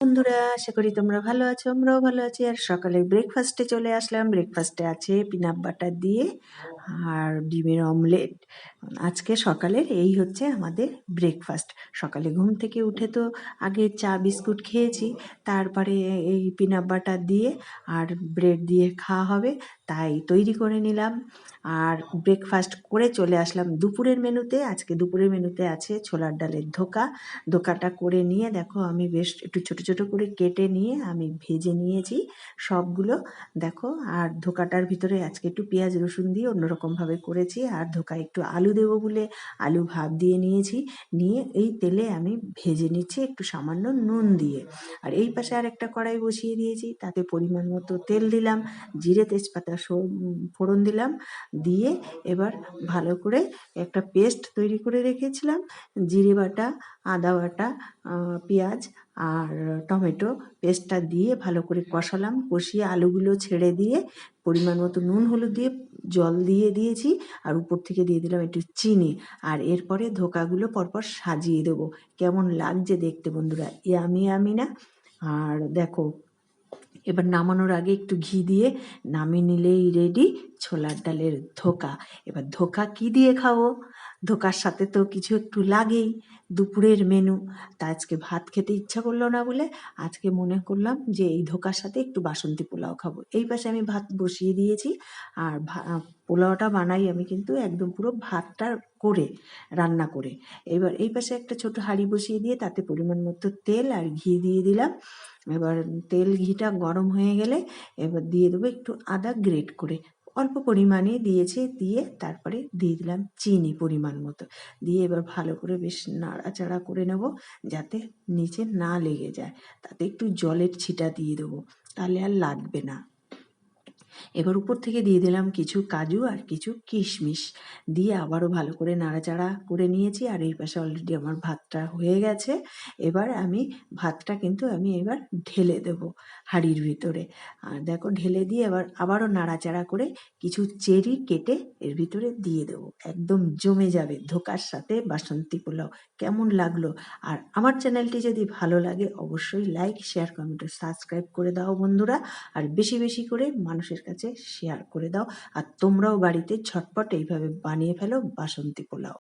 বন্ধুরা, আশা করি তোমরা ভালো আছো, আমরাও ভালো আছি। আর সকালে ব্রেকফাস্টে চলে আসলাম। ব্রেকফাস্টে আছে পিনাট বাটার দিয়ে আর ডিমের অমলেট। আজকে সকালের এই হচ্ছে আমাদের ব্রেকফাস্ট। সকালে ঘুম থেকে উঠে তো আগে চা বিস্কুট খেয়েছি, তারপরে এই পিনাট বাটার দিয়ে আর ব্রেড দিয়ে খাওয়া হবে, তাই তৈরি করে নিলাম। আর ব্রেকফাস্ট করে চলে আসলাম দুপুরের মেনুতে। আজকে দুপুরের মেনুতে আছে ছোলার ডালের ধোকা। ধোকাটা করে নিয়ে দেখো আমি বেশ একটু ছোট ছোট করে কেটে নিয়ে আমি ভেজে নিয়েছি সবগুলো, দেখো। আর ধোকাটার ভিতরে আজকে একটু পেঁয়াজ রসুন দিয়ে অন্যরকমভাবে করেছি। আর ধোকায় একটু আলু দেবো বলে আলু ভাপ দিয়ে নিয়েছি, নিয়ে এই তেলে আমি ভেজে নিচ্ছি একটু সামান্য নুন দিয়ে। আর এই পাশে আর একটা কড়াই বসিয়ে দিয়েছি, তাতে পরিমাণ মতো তেল দিলাম, জিরে তেজপাতা ফোড়ন দিলাম, দিয়ে এবার ভালো করে একটা পেস্ট তৈরি করে রেখেছিলাম, জিরে বাটা, আদা বাটা, পেঁয়াজ আর টমেটো পেস্টটা দিয়ে ভালো করে কষালাম। কষিয়ে আলুগুলো ছেড়ে দিয়ে পরিমাণ মতো নুন হলুদ দিয়ে জল দিয়ে দিয়েছি, আর উপর থেকে দিয়ে দিলাম একটু চিনি। আর এরপরে ধোকাগুলো পরপর সাজিয়ে দেবো। কেমন লাগছে দেখতে বন্ধুরা, ইয়ামি ইয়ামি না? আর দেখো, এবার নামানোর আগে একটু ঘি দিয়ে নামিয়ে নিলেই রেডি ছোলার ডালের ধোকা। এবার ধোকা কি দিয়ে খাবো? ধোকার সাথে তো কিছু একটু লাগেই। দুপুরের মেনু, তা আজকে ভাত খেতে ইচ্ছা করলো না বলে আজকে মনে করলাম যে এই ধোকার সাথে একটু বাসন্তী পোলাও খাবো। এই পাশে আমি ভাত বসিয়ে দিয়েছি। আর পোলাওটা বানাই আমি কিন্তু একদম পুরো ভাতটা করে রান্না করে। এবার এই পাশে একটা ছোট হাঁড়ি বসিয়ে দিয়ে তাতে পরিমাণ মতো তেল আর ঘি দিয়ে দিলাম। এবার তেল ঘিটা গরম হয়ে গেলে এবার দিয়ে দেবো একটু আদা গ্রেট করে, অল্প পরিমাণে দিয়েছি, দিয়ে তারপরে দিয়ে দিলাম চিনি পরিমাণ মতো, দিয়ে এবার ভালো করে বেশ নাড়াচাড়া করে নেব যাতে নিচে না লেগে যায়। তাতে একটু জলের ছিটা দিয়ে দেবো, তাহলে আর লাগবে না। এবার উপর থেকে দিয়ে দিলাম কিছু কাজু আর কিছু কিশমিশ, দিয়ে আবারও ভালো করে নাড়াচাড়া করে নিয়েছি। আর এই পাশে অলরেডি আমার ভাতটা হয়ে গেছে। এবার আমি ভাতটা কিন্তু আমি এবার ঢেলে দেবো হাঁড়ির ভিতরে। আর দেখো ঢেলে দিয়ে এবার আবারও নাড়াচাড়া করে কিছু চেরি কেটে এর ভিতরে দিয়ে দেবো। একদম জমে যাবে ধোকার সাথে বাসন্তী পোলাও। কেমন লাগলো? আর আমার চ্যানেলটি যদি ভালো লাগে অবশ্যই লাইক, শেয়ার, কমেন্ট ও সাবস্ক্রাইব করে দাও বন্ধুরা। আর বেশি বেশি করে মানুষের কাছে শেয়ার করে দাও। আর তোমরাও বাড়িতে ঝটপট এইভাবে বানিয়ে ফেলো বাসন্তী পোলাও।